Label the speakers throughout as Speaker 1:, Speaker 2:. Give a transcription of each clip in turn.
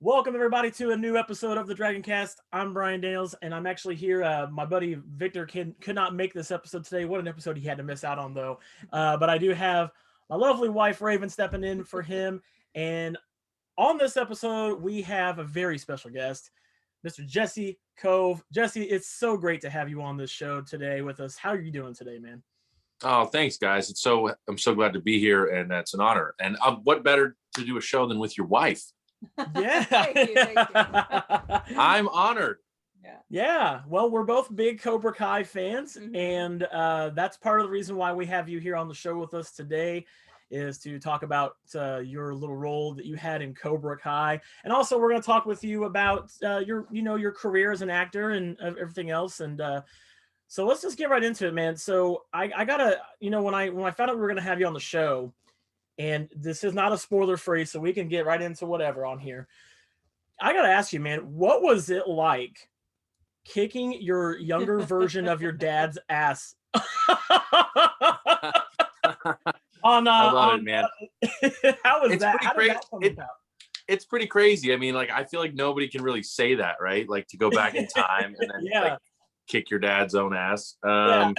Speaker 1: Welcome everybody to a new episode of the Dragoncast. I'm Brian Daniels, and I'm actually here. My buddy Victor could not make this episode today. What an episode he had to miss out on, though. But I do have my lovely wife Raven stepping in for him. And on this episode, we have a very special guest, Mr. Jesse Kove. Jesse, it's so great to have you on this show today with us. How are you doing today, man?
Speaker 2: Oh, thanks, guys. I'm so glad to be here, and that's an honor. And what better to do a show than with your wife?
Speaker 1: Yeah.
Speaker 3: Thank you.
Speaker 2: I'm honored.
Speaker 1: Yeah. Well, we're both big Cobra Kai fans,
Speaker 3: Mhm.
Speaker 1: and that's part of the reason why we have you here on the show with us today, is to talk about your little role that you had in Cobra Kai, and also we're going to talk with you about your career as an actor and everything else. And so let's just get right into it, man. So I gotta, when I found out we were going to have you on the show. And this is not a spoiler free, so we can get right into whatever on here. I got to ask you, man, what was it like kicking your younger version of your dad's ass?
Speaker 2: I love it, man.
Speaker 1: How was
Speaker 2: It's
Speaker 1: that?
Speaker 2: pretty
Speaker 1: How did
Speaker 2: crazy.
Speaker 1: that come about?
Speaker 2: It's pretty crazy. I mean, like, I feel like nobody can really say that, right? Like, to go back in time and then
Speaker 1: Yeah.
Speaker 2: like kick your dad's own ass.
Speaker 1: Yeah.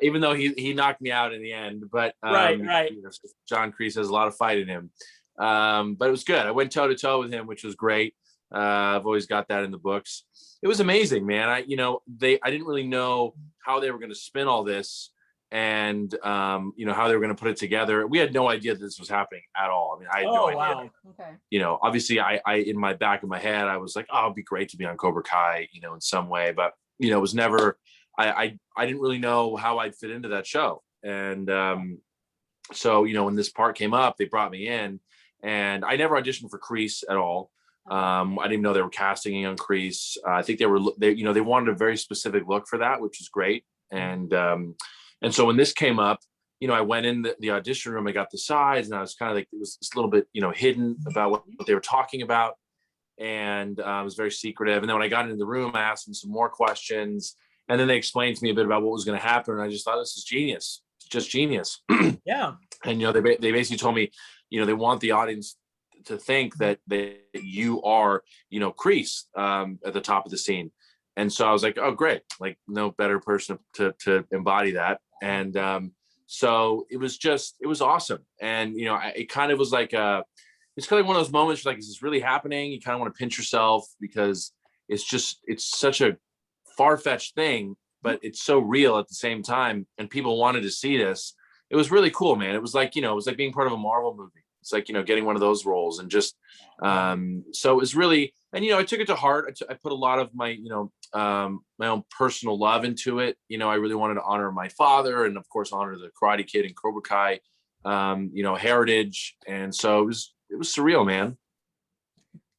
Speaker 2: Even though he knocked me out in the end, but
Speaker 1: Right.
Speaker 2: John Kreese has a lot of fight in him. But it was good. I went toe to toe with him, which was great. I've always got that in the books. It was amazing, man. I didn't really know how they were going to spin all this, and how they were going to put it together. We had no idea that this was happening at all. I mean, I had no idea.
Speaker 1: Wow.
Speaker 3: Okay.
Speaker 2: Obviously, I in my back of my head, I was like, oh, it'd be great to be on Cobra Kai, in some way. But it was never. I didn't really know how I'd fit into that show. And so when this part came up, they brought me in, and I never auditioned for Kreese at all. I didn't even know they were casting a young Kreese. I think they wanted a very specific look for that, which is great. And so when this came up, I went in the audition room, I got the sides, and I was kind of like, it was a little bit, hidden about what they were talking about. And it was very secretive. And then when I got into the room, I asked them some more questions. And then they explained to me a bit about what was going to happen. And I just thought, this is genius. It's just genius.
Speaker 1: Yeah.
Speaker 2: And, they basically told me, they want the audience to think that you are, Kreese at the top of the scene. And so I was like, oh, great. Like, no better person to embody that. And so it was awesome. And, it kind of was like, it's kind of one of those moments where, like, is this really happening? You kind of want to pinch yourself, because it's such a far-fetched thing, but it's so real at the same time. And people wanted to see this. It was really cool, man. It was like, it was like being part of a Marvel movie. It's like, getting one of those roles, and just, so it was really, and, I took it to heart. I put a lot of my, my own personal love into it. I really wanted to honor my father, and of course, honor the Karate Kid and Cobra Kai, heritage. And so it was surreal, man.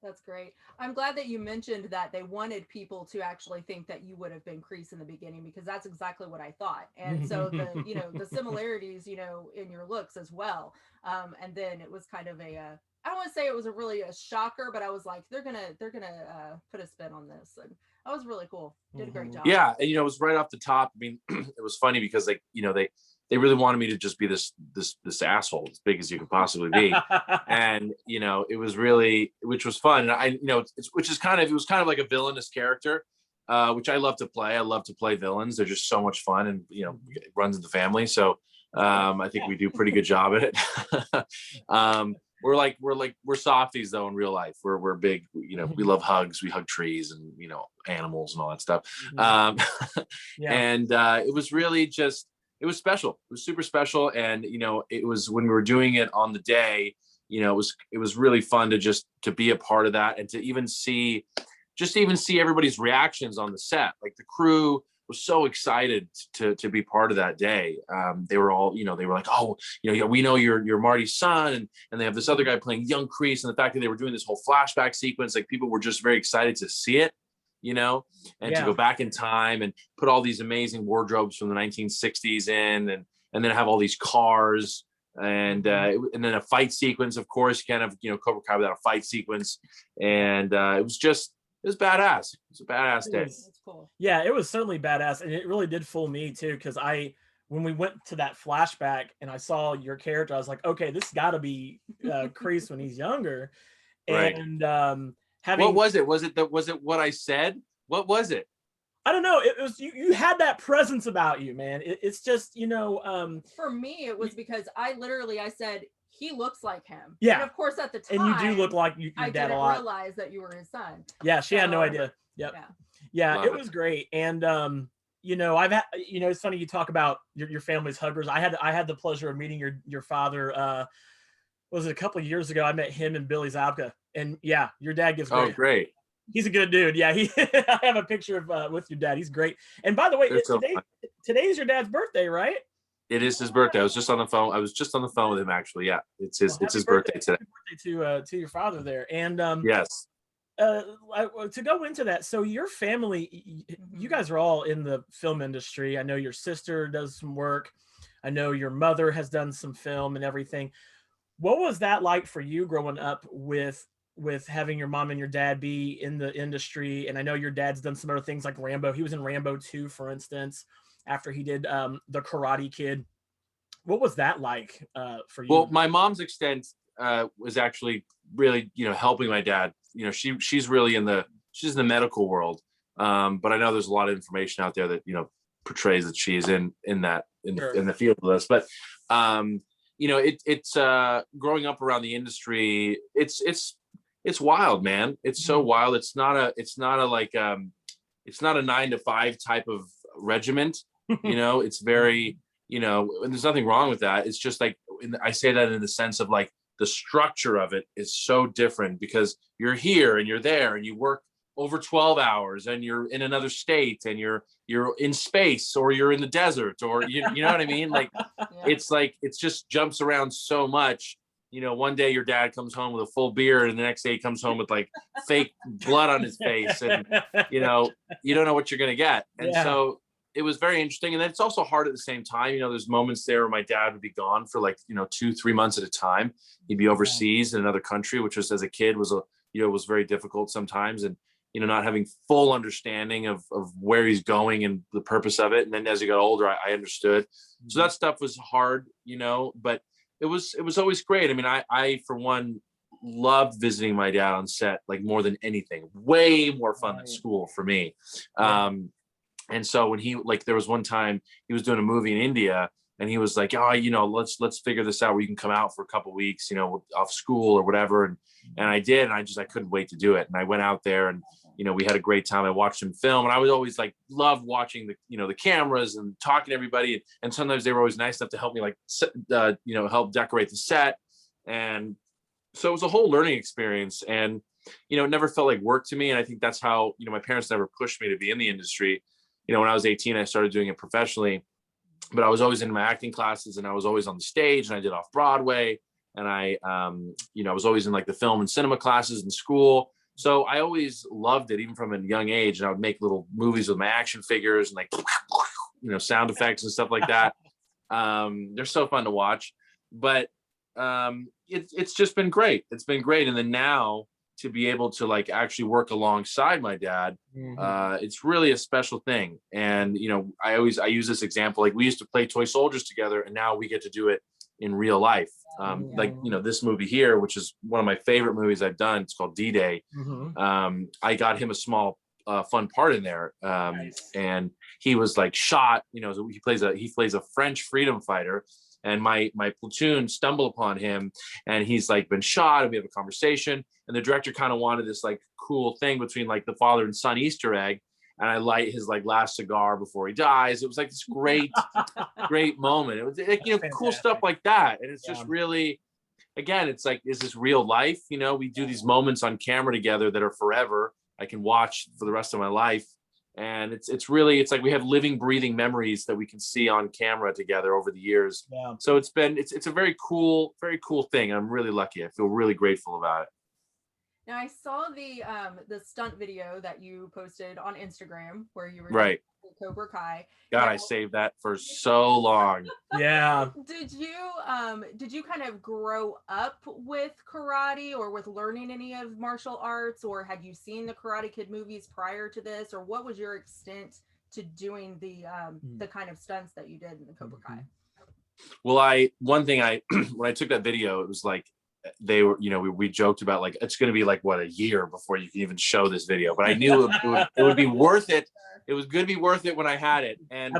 Speaker 3: That's great. I'm glad that you mentioned that they wanted people to actually think that you would have been Kreese in the beginning, because that's exactly what I thought. And so the similarities, in your looks as well. And then it was kind of I don't want to say it was really a shocker, but I was like, they're gonna put a spin on this, and that was really cool. Did a great job.
Speaker 2: Yeah, and it was right off the top. I mean, it was funny because, like, they really wanted me to just be this asshole, as big as you could possibly be. And, it was really, which was fun. And it was kind of like a villainous character, which I love to play. I love to play villains. They're just so much fun, and, it runs in the family. So I think we do a pretty good job at it. We're softies though in real life. We're big, we love hugs. We hug trees and, animals and all that stuff. And it was really just, it was special. It was super special. And, it was, when we were doing it on the day, it was really fun to be a part of that, and to even see everybody's reactions on the set. Like, the crew was so excited to be part of that day. They were all, they were like, oh, we know you're Marty's son. And they have this other guy playing young Kreese. And the fact that they were doing this whole flashback sequence, like, people were just very excited to see it. To go back in time and put all these amazing wardrobes from the 1960s in, and then have all these cars, and then a fight sequence. Of course, you can't have Cobra Kai without a fight sequence. And it was badass. It was a badass day.
Speaker 3: That's cool.
Speaker 1: Yeah, it was certainly badass, and it really did fool me too, because when we went to that flashback and I saw your character, I was like, okay, this got to be Kreese when he's younger.
Speaker 2: Right.
Speaker 1: And
Speaker 2: What was it? Was it what I said? What was it?
Speaker 1: I don't know. It was you had that presence about you, man. It's just,
Speaker 3: for me, it was because I said, he looks like him.
Speaker 1: Yeah.
Speaker 3: And of course, at the time,
Speaker 1: and you do look like your
Speaker 3: I
Speaker 1: dad
Speaker 3: didn't
Speaker 1: a lot.
Speaker 3: realize that you were his son.
Speaker 1: Yeah, she had no idea. Yep. Yeah,
Speaker 2: Love
Speaker 1: it
Speaker 2: it.
Speaker 1: was great. And I've had, it's funny you talk about your family's huggers. I had the pleasure of meeting your father. Was it a couple of years ago? I met him and Billy Zabka, and yeah, your dad gives great.
Speaker 2: Oh, great.
Speaker 1: He's a good dude. Yeah, I have a picture of with your dad. He's great. And by the way, today's your dad's birthday, right?
Speaker 2: It is his birthday. I was just on the phone with him, actually. Yeah, it's his birthday today.
Speaker 1: Happy birthday to your father there. And
Speaker 2: yes.
Speaker 1: To go into that, so your family, you guys are all in the film industry. I know your sister does some work. I know your mother has done some film and everything. What was that like for you growing up with having your mom and your dad be in the industry? And I know your dad's done some other things like Rambo. He was in Rambo 2, for instance, after he did the Karate Kid. What was that like for you?
Speaker 2: Well, my mom's extent was actually really, helping my dad. She's really in the medical world. But I know there's a lot of information out there that, portrays that she's in the field with us. But it's growing up around the industry. It's wild, man. It's so wild. It's not a 9-to-5 type of regiment. It's very, and there's nothing wrong with that. It's just like, I say that in the sense of like the structure of it is so different because you're here and you're there and you work over 12 hours and you're in another state and you're in space or you're in the desert or you know what I mean? Like, it's like, it's just jumps around so much. One day your dad comes home with a full beard and the next day he comes home with like fake blood on his face. And, you don't know what you're going to get. And so it was very interesting. And then it's also hard at the same time. There's moments there where my dad would be gone for like, 2-3 months at a time. He'd be overseas in another country, which was, as a kid, was was very difficult sometimes. And, not having full understanding of where he's going and the purpose of it. And then as he got older, I understood. So that stuff was hard, but it was always great. I mean, I for one loved visiting my dad on set, like more than anything, way more fun than school for me. And so when there was one time he was doing a movie in India and he was like, let's figure this out where you can come out for a couple of weeks, off school or whatever. And I did. And I couldn't wait to do it. And I went out there and, we had a great time. I watched him film and I was always like, loved watching the cameras and talking to everybody. And sometimes they were always nice enough to help me help decorate the set. And so it was a whole learning experience and, it never felt like work to me. And I think that's how, my parents never pushed me to be in the industry. When I was 18, I started doing it professionally, but I was always in my acting classes and I was always on the stage and I did off Broadway. And I was always in like the film and cinema classes in school. So I always loved it, even from a young age. And I would make little movies with my action figures and like, sound effects and stuff like that. They're so fun to watch, but it's just been great. It's been great. And then now to be able to like actually work alongside my dad, it's really a special thing. And, I use this example, like we used to play toy soldiers together and now we get to do it in real life. This movie here, which is one of my favorite movies I've done. It's called D-Day. I got him a small fun part in there. And he was like shot, so he plays a French freedom fighter. And my platoon stumble upon him and he's like been shot and we have a conversation. And the director kind of wanted this like cool thing between like the father and son Easter egg. And I light his like last cigar before he dies. It was like this great, great moment. It was like, cool stuff like that. And it's just really, again, it's like, is this real life? We do these moments on camera together that are forever. I can watch for the rest of my life. And it's really like we have living, breathing memories that we can see on camera together over the years. Yeah. So it's a very cool thing. I'm really lucky. I feel really grateful about it.
Speaker 3: Now I saw the stunt video that you posted on Instagram where you were
Speaker 2: right.
Speaker 3: Cobra Kai.
Speaker 2: God, now, I saved that for so long.
Speaker 1: Yeah.
Speaker 3: Did you kind of grow up with karate or with learning any of martial arts, or had you seen the Karate Kid movies prior to this, or what was your extent to doing the kind of stunts that you did in the Cobra Kai?
Speaker 2: Well, when I took that video, it was like they were, we joked about like, it's going to be like what, a year before you can even show this video, but I knew it would be worth it. It was going to be worth it when I had it. And,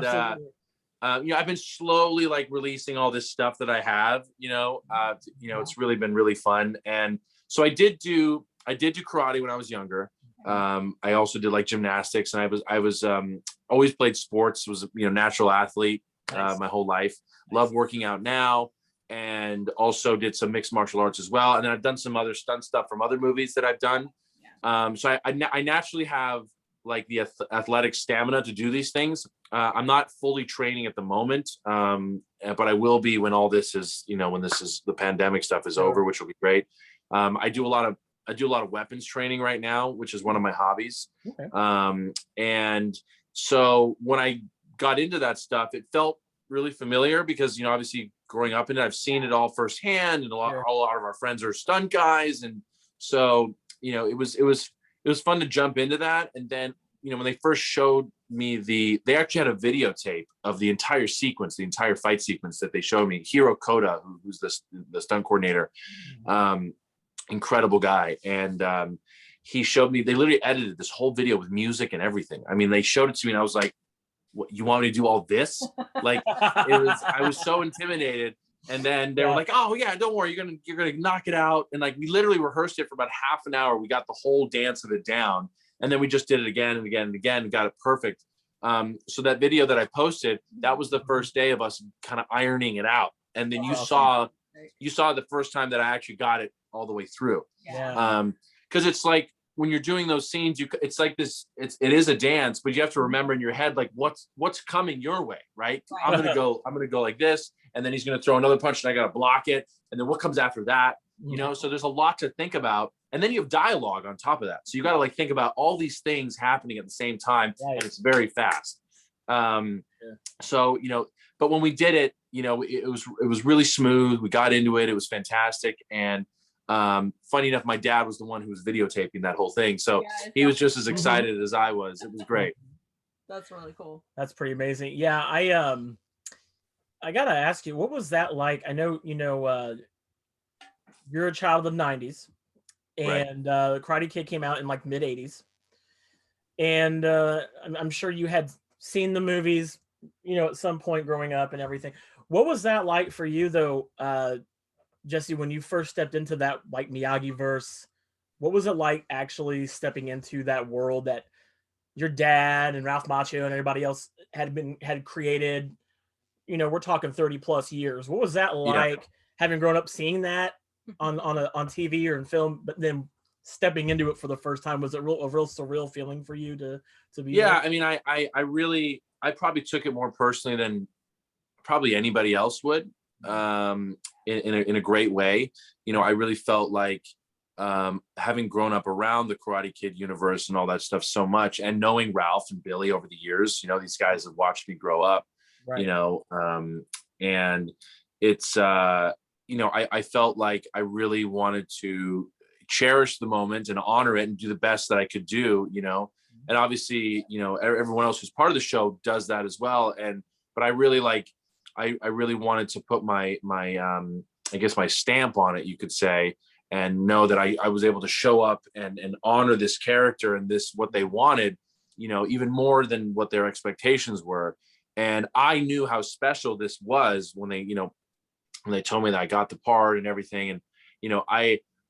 Speaker 2: I've been slowly like releasing all this stuff that I have, it's really been really fun. And so I did do karate when I was younger. I also did like gymnastics, and I was always played sports, was, natural athlete, my whole life. Love working out now, and also did some mixed martial arts as well. And then I've done some other stunt stuff from other movies that I've done. So I naturally have like the athletic stamina to do these things. I'm not fully training at the moment, but I will be when all this is, when the pandemic stuff is over, which will be great. I do a lot of weapons training right now, which is one of my hobbies. Okay. And so when I got into that stuff, it felt really familiar because, obviously growing up in it, I've seen it all firsthand, and a lot of our friends are stunt guys. And so, it was fun to jump into that. And then, when they first showed me they actually had a videotape of the entire sequence, the entire fight sequence that they showed me. Hiro Koda, who's the stunt coordinator, incredible guy. And he showed me, they literally edited this whole video with music and everything. I mean, they showed it to me and I was like, what, you want me to do all this? Like, I was so intimidated. And then they were like, oh yeah, don't worry, you're gonna knock it out. And like, we literally rehearsed it for about half an hour. We got the whole dance of it down. And then we just did it again and again and again and got it perfect. So that video that I posted, that was the first day of us kind of ironing it out. And then you saw the first time that I actually got it all the way through. Because it's like, when you're doing those scenes, it's like this, it is a dance, but you have to remember in your head, like what's coming your way, right? I'm gonna go like this, and then he's gonna throw another punch and I gotta block it. And then what comes after that? So there's a lot to think about. And then you have dialogue on top of that. So you got to like think about all these things happening at the same time. And it's very fast. So, but when we did it, it was really smooth. We got into it. It was fantastic. And funny enough, my dad was the one who was videotaping that whole thing. So he was just as excited as I was. It was great.
Speaker 3: That's really cool.
Speaker 1: That's pretty amazing. Yeah. I got to ask you, what was that like? I know, you're a child of the 90s. And the Karate Kid came out in like mid 80s. And I'm sure you had seen the movies, at some point growing up and everything. What was that like for you though, Jesse, when you first stepped into that like Miyagi-verse? What was it like actually stepping into that world that your dad and Ralph Macchio and everybody else had created? We're talking 30 plus years. What was that like, having grown up seeing that on TV or in film, but then stepping into it for the first time? Was it a real surreal feeling for you to be there?
Speaker 2: I mean, I probably took it more personally than probably anybody else would, in a great way. I really felt like, having grown up around the Karate Kid universe and all that stuff so much, and knowing Ralph and Billy over the years, these guys have watched me grow up, and it's, I felt like I really wanted to cherish the moment and honor it and do the best that I could do, and obviously, everyone else who's part of the show does that as well. But I really I really wanted to put my I guess my stamp on it, you could say, and know that I was able to show up and honor this character and what they wanted, even more than what their expectations were. And I knew how special this was when they told me that I got the part and everything. And,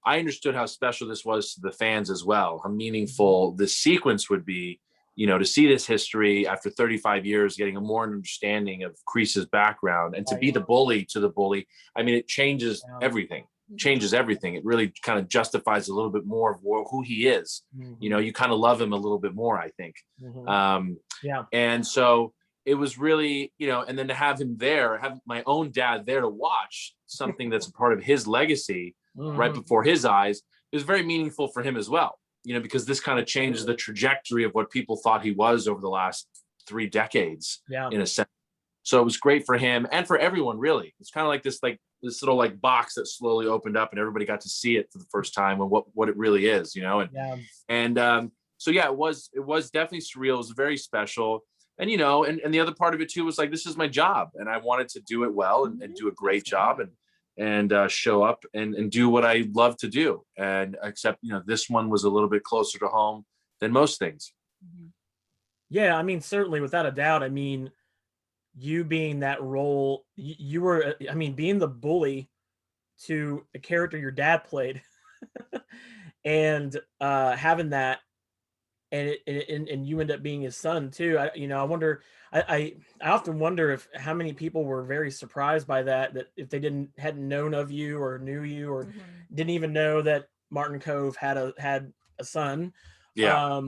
Speaker 2: I understood how special this was to the fans as well, how meaningful this sequence would be, to see this history after 35 years, getting a more understanding of Kreese's background, and to be the bully to the bully. I mean, it changes everything. It really kind of justifies a little bit more of who he is. You kind of love him a little bit more, I think. And so it was really, and then to have him there, have my own dad there to watch something that's a part of his legacy right before his eyes, is very meaningful for him as well, because this kind of changes the trajectory of what people thought he was over the last 3 decades, in a sense. So it was great for him and for everyone, really. It's kind of like this little box that slowly opened up and everybody got to see it for the first time and what it really is, and so yeah, it was definitely surreal. It was very special. And, and the other part of it too was like, this is my job and I wanted to do it well and do a great job. show up and do what I love to do. And except, this one was a little bit closer to home than most things.
Speaker 1: Yeah, I mean, certainly, without a doubt. I mean, you being that role, you were, I mean, being the bully to a character your dad played, and having that, and you end up being his son too. I wonder. I often wonder if how many people were very surprised by that if they hadn't known of you or knew you or didn't even know that Martin Kove had a son.
Speaker 2: Yeah.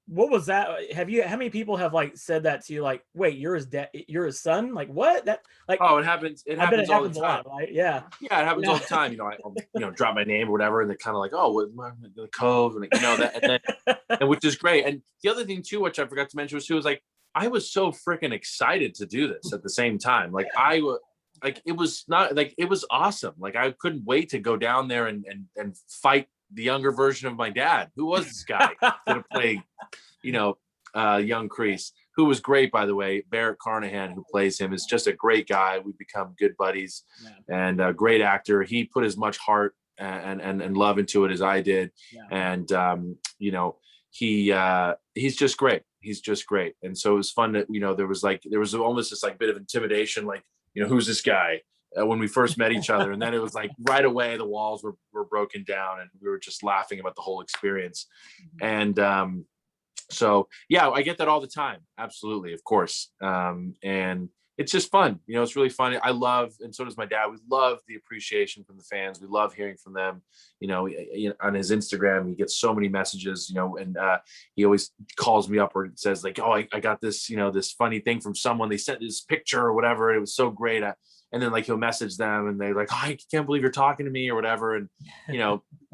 Speaker 1: What was that? How many people have like said that to you? Like, wait, you're his son? Like, what? That like?
Speaker 2: Oh, it happens. It happens all the time.
Speaker 1: A lot, right? Yeah.
Speaker 2: Yeah, it happens all the time. I'll drop my name or whatever, and they're kind of like, oh, what, the Cove, and that, and which is great. And the other thing too, which I forgot to mention, was like, I was so freaking excited to do this at the same time. Like it was awesome. Like I couldn't wait to go down there and fight the younger version of my dad. Who was this guy that played, young Kreese, who was great, by the way. Barrett Carnahan, who plays him, is just a great guy. We've become good buddies, and a great actor. He put as much heart and love into it as I did. And he's just great. He's just great. And so it was fun that, there was almost this like bit of intimidation, like, who's this guy, when we first met each other. And then it was like right away, the walls were broken down and we were just laughing about the whole experience. And so, yeah, I get that all the time. Absolutely. Of course. And it's just fun. It's really fun. I love, and so does my dad. We love the appreciation from the fans. We love hearing from them. On his Instagram, he gets so many messages, and he always calls me up or says like, oh, I got this, this funny thing from someone. They sent this picture or whatever. It was so great. And then like, he'll message them and they're like, oh, I can't believe you're talking to me or whatever. And,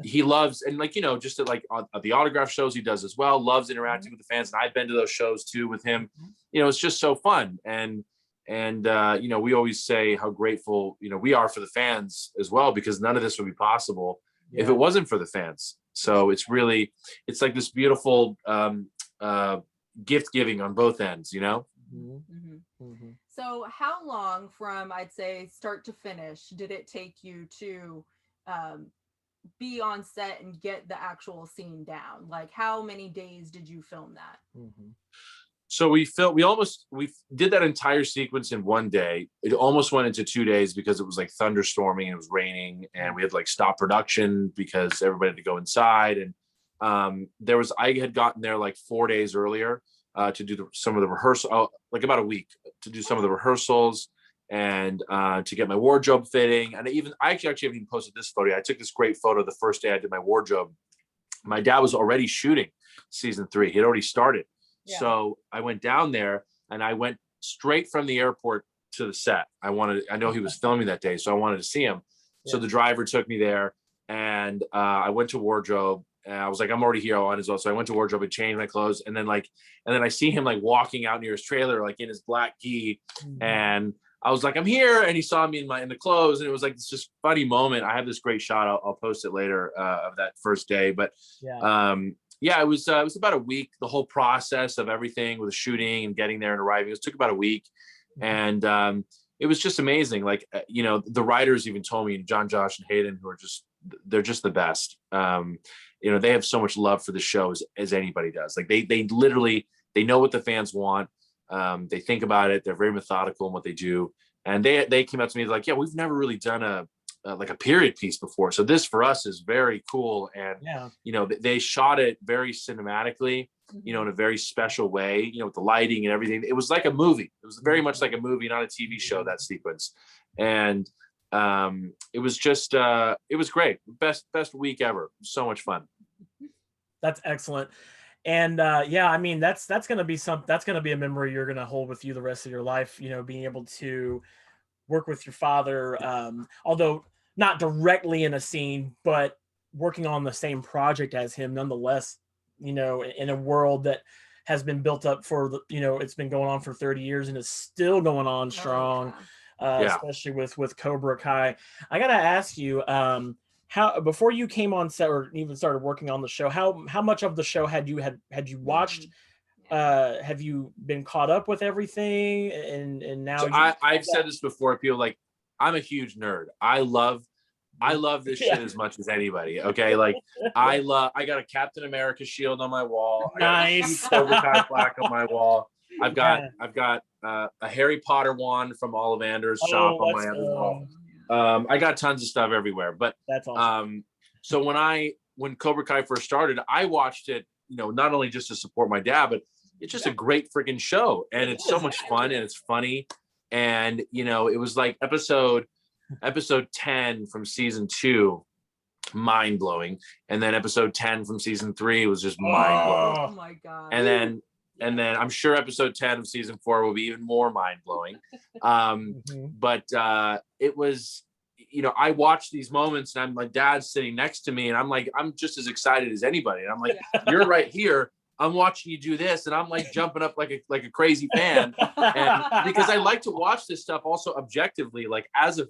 Speaker 2: he loves, and like, just at like the autograph shows he does as well, loves interacting with the fans. And I've been to those shows too with him. It's just so fun. And we always say how grateful, we are for the fans as well, because none of this would be possible if it wasn't for the fans. So it's like this beautiful gift giving on both ends,
Speaker 3: So how long from, I'd say, start to finish did it take you to be on set and get the actual scene down? Like, how many days did you film that?
Speaker 2: So we did that entire sequence in one day. It almost went into 2 days because it was like thunderstorming and it was raining, and we had like stop production because everybody had to go inside. And I had gotten there like 4 days earlier to do some of the rehearsal, like about a week to do some of the rehearsals and to get my wardrobe fitting. And I actually haven't even posted this photo. I took this great photo the first day I did my wardrobe. My dad was already shooting season 3. He had already started. So I went down there and I went straight from the airport to the set. I know he was filming that day, so I wanted to see him. So the driver took me there, and I went to wardrobe, and I was like, I'm already here on as well. So I went to wardrobe and changed my clothes. And then I see him like walking out near his trailer, like in his black gi. And I was like, I'm here. And he saw me in the clothes. And it was like this just funny moment. I have this great shot. I'll post it later of that first day. But it was about a week. The whole process of everything with the shooting and getting there and arriving, it took about a week. And it was just amazing. Like, the writers even told me, John, Josh, and Hayden, they're just the best. They have so much love for the show as anybody does. Like they literally, they know what the fans want. They think about it. They're very methodical in what they do. And they came up to me like, yeah, we've never really done a period piece before. So this for us is very cool. And, they shot it very cinematically, in a very special way, with the lighting and everything. It was like a movie. It was very much like a movie, not a TV show, that sequence. And it was just, it was great. Best week ever. So much fun.
Speaker 1: That's excellent. And I mean, that's going to be a memory you're going to hold with you the rest of your life, being able to work with your father, although not directly in a scene, but working on the same project as him nonetheless, in a world that has been built up for it's been going on for 30 years and is still going on strong, especially with Cobra Kai. I got to ask you, how, before you came on set or even started working on the show, how much of the show had you watched? Have you been caught up with everything? And now
Speaker 2: so I've said this before. People like, I'm a huge nerd. I love this shit as much as anybody. Okay, like I got a Captain America shield on my wall. I got a huge Cobra Kai plaque on my wall. I've got a Harry Potter wand from Ollivander's shop on my other wall. I got tons of stuff everywhere. But
Speaker 1: that's awesome.
Speaker 2: So when Cobra Kai first started, I watched it, not only just to support my dad, but it's just a great freaking show, and it's so much fun and it's funny. And it was like episode 10 from season 2, mind blowing, and then episode 10 from season 3 was just mind blowing.
Speaker 3: Oh my god!
Speaker 2: And then I'm sure episode 10 of season 4 will be even more mind blowing. But it was, I watched these moments, and my dad's sitting next to me, and I'm like, I'm just as excited as anybody, and I'm like, you're right here. I'm watching you do this, and I'm like jumping up like a crazy fan, and because I like to watch this stuff also objectively, like as if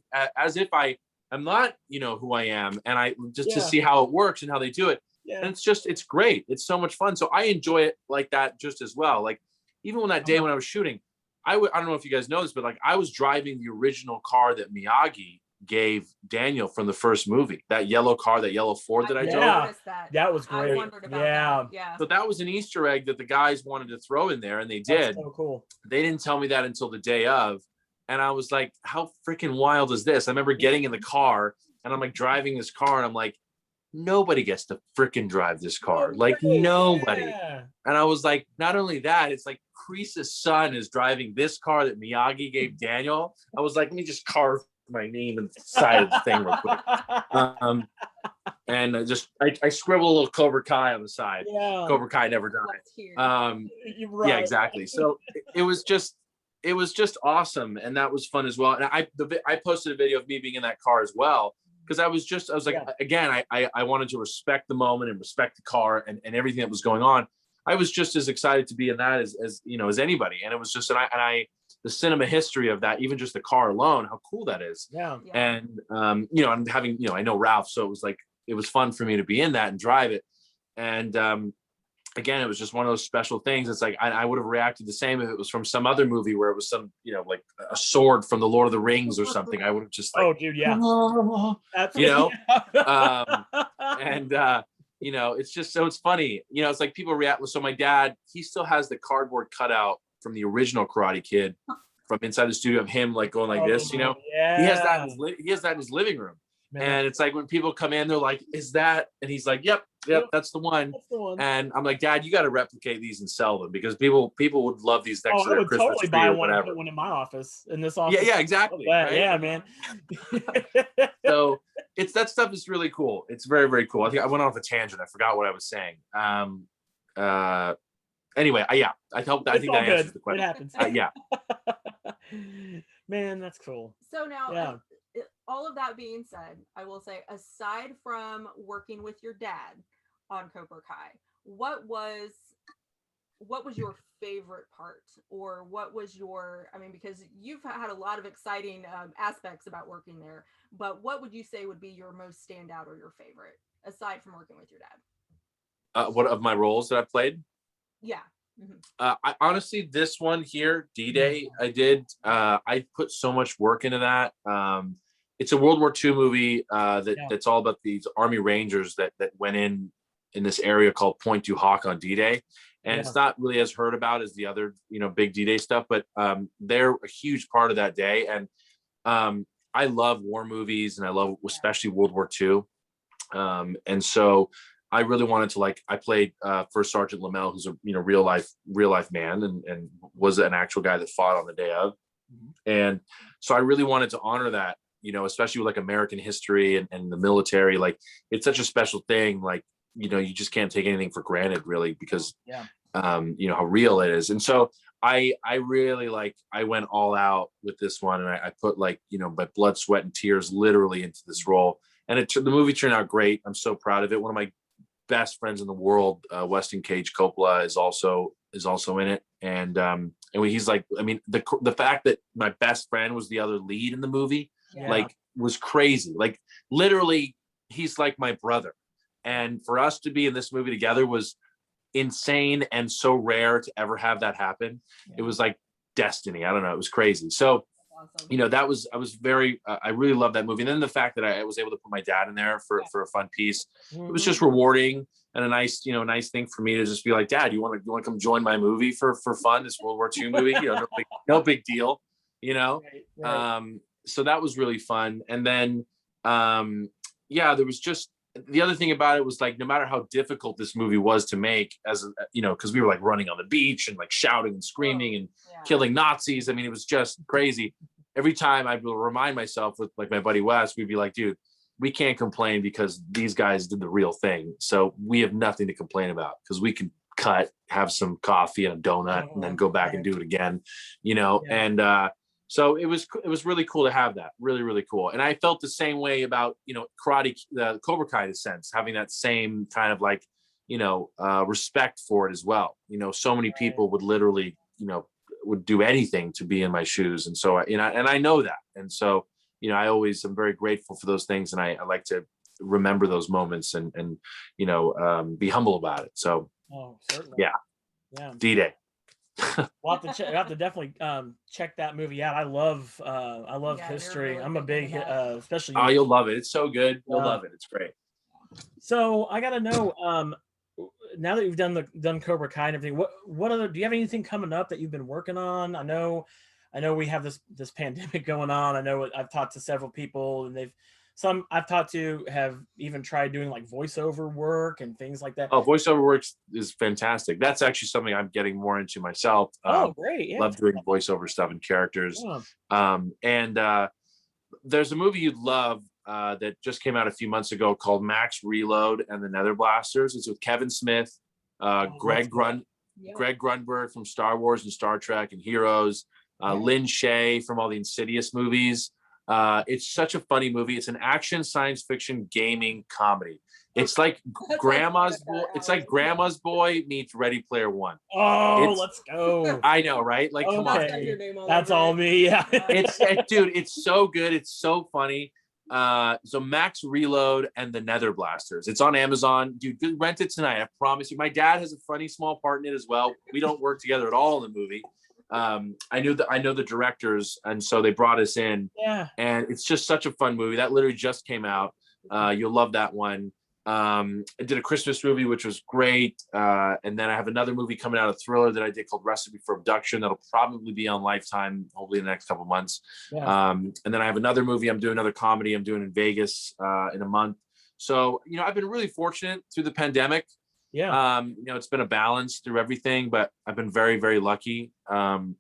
Speaker 2: I am not, who I am, and I just to see how it works and how they do it. Yeah. And it's great. It's so much fun. So I enjoy it like that just as well. Like even when that day when I was shooting, I don't know if you guys know this, but like I was driving the original car that Miyagi gave Daniel from the first movie, that yellow car, that yellow Ford that I drove.
Speaker 1: That was great.
Speaker 3: I wondered about that. Yeah.
Speaker 2: So that was an Easter egg that the guys wanted to throw in there, and they did.
Speaker 1: That's so cool.
Speaker 2: They didn't tell me that until the day of, and I was like, how freaking wild is this? I remember getting in the car, and I'm like driving this car, and I'm like, nobody gets to freaking drive this car. Like nobody. Yeah. And I was like, not only that, it's like Kreese's son is driving this car that Miyagi gave Daniel. I was like, let me just carve my name and the side of the thing real quick. And I scribble a little Cobra Kai on the side. Yeah. Cobra Kai never died. Right. Yeah, exactly. So it was just awesome, and that was fun as well. And I posted a video of me being in that car as well, because I was like, again, I wanted to respect the moment and respect the car and everything that was going on. I was just as excited to be in that as anybody. And it was just, the cinema history of that, even just the car alone, how cool that is. Yeah. And, I'm having, I know Ralph, so it was fun for me to be in that and drive it. And, again, it was just one of those special things. It's like, I would have reacted the same if it was from some other movie where it was some, like a sword from the Lord of the Rings or something. I would have just like,
Speaker 1: oh dude. Yeah.
Speaker 2: It's just, so it's funny, it's like people react. So my dad, he still has the cardboard cutout from the original Karate Kid from inside the studio of him like going like this, Yeah. He has that in his living room. Man. And it's like when people come in, they're like, is that? And he's like, yep, that's the one. That's the one. And I'm like, Dad, you got to replicate these and sell them, because people would love these next to their Christmas
Speaker 1: totally
Speaker 2: tree
Speaker 1: buy
Speaker 2: or
Speaker 1: one,
Speaker 2: whatever.
Speaker 1: Put one in my office, in this office.
Speaker 2: Yeah, exactly. Right?
Speaker 1: Yeah, man.
Speaker 2: So that stuff is really cool. It's very, very cool. I think I went off a tangent. I forgot what I was saying. Anyway, I hope that I think that answers the question.
Speaker 1: It happens.
Speaker 2: Yeah.
Speaker 1: Man, that's cool.
Speaker 3: So now, all of that being said, I will say, aside from working with your dad on Cobra Kai, what was your favorite part, or what was because you've had a lot of exciting aspects about working there, but what would you say would be your most standout or your favorite, aside from working with your dad?
Speaker 2: What of my roles that I played?
Speaker 3: Yeah.
Speaker 2: I honestly, this one here, D-Day, I put so much work into that. It's a World War II movie that's all about these Army Rangers that went in this area called Point du Hoc on D-Day. And it's not really as heard about as the other, big D-Day stuff, but they're a huge part of that day. And I love war movies, and I love especially World War II. And so I really wanted to, I played First Sergeant Lamel, who's a real life man, and was an actual guy that fought on the day of. And so I really wanted to honor that, especially with American history and the military. It's such a special thing. You just can't take anything for granted, really, because how real it is. And so I really I went all out with this one, and I put my blood, sweat, and tears literally into this role. And the movie turned out great. I'm so proud of it. One of my best friends in the world, Weston Cage Coppola, is also in it. And he's the fact that my best friend was the other lead in the movie, was crazy. Literally, he's like my brother. And for us to be in this movie together was insane and so rare to ever have that happen. It was like destiny. I don't know. It was crazy. So
Speaker 3: awesome.
Speaker 2: you know, I was very, I really loved that movie. And then the fact that I was able to put my dad in there for a fun piece, it was just rewarding and a nice, you know, nice thing for me to just be like, Dad, you want to come join my movie for fun? This World War II movie, you know, no big deal, you know?
Speaker 1: Right.
Speaker 2: So that was really fun. And then, yeah, there was just, the other thing about it was like, no matter how difficult this movie was to make, as you know, because we were like running on the beach and like shouting and screaming and killing Nazis. I mean, it was just crazy. Every time I will remind myself with like my buddy Wes, we'd be like, dude, we can't complain because these guys did the real thing. So we have nothing to complain about because we can cut, have some coffee and a donut, and then go back and do it again, you know?
Speaker 1: Yeah.
Speaker 2: And so it was really cool to have that, really, really cool. And I felt the same way about, you know, Cobra Kai, in a sense, having that same kind of like, you know, respect for it as well. You know, so many people would literally, you know, would do anything to be in my shoes. And so, you know, and I know that. And so, you know, I always am very grateful for those things. And I like to remember those moments and you know, be humble about it. So,
Speaker 1: certainly.
Speaker 2: Yeah. D-Day.
Speaker 1: We'll have to definitely check that movie out. I love history.
Speaker 3: Really
Speaker 1: I'm a big especially.
Speaker 2: Oh, you'll love it. It's so good. You'll love it. It's great.
Speaker 1: So I gotta know, now that you've done Cobra Kai and everything, what other, do you have anything coming up that you've been working on? I know we have this pandemic going on. I know I've talked to several people, and some I've talked to have even tried doing like voiceover work and things like that.
Speaker 2: Oh, voiceover work is fantastic. That's actually something I'm getting more into myself.
Speaker 1: Oh, great. Yeah.
Speaker 2: Love doing voiceover stuff and characters.
Speaker 1: Yeah.
Speaker 2: And there's a movie you'd love that just came out a few months ago called Max Reload and the Nether Blasters. It's with Kevin Smith, Greg Grunberg from Star Wars and Star Trek and Heroes, Lin Shaye from all the Insidious movies. It's such a funny movie. It's an action science fiction gaming comedy. It's like Grandma's Boy. It's like Grandma's Boy meets Ready Player One.
Speaker 1: Oh, let's go.
Speaker 2: I know, right? Like, come on.
Speaker 1: That's all me. Yeah.
Speaker 2: Dude, it's so good. It's so funny. So Max Reload and the Nether Blasters. It's on Amazon. Dude, rent it tonight. I promise you. My dad has a funny small part in it as well. We don't work together at all in the movie. I know the directors, and so they brought us in.
Speaker 1: Yeah.
Speaker 2: And it's just such a fun movie. That literally just came out. You'll love that one. I did a Christmas movie, which was great. And then I have another movie coming out, a thriller that I did called Recipe for Abduction. That'll probably be on Lifetime, hopefully in the next couple of months.
Speaker 1: Yeah.
Speaker 2: And then I have another movie. I'm doing another comedy I'm doing in Vegas in a month. So, you know, I've been really fortunate through the pandemic.
Speaker 1: Yeah.
Speaker 2: You know, it's been a balance through everything, but I've been very, very lucky. And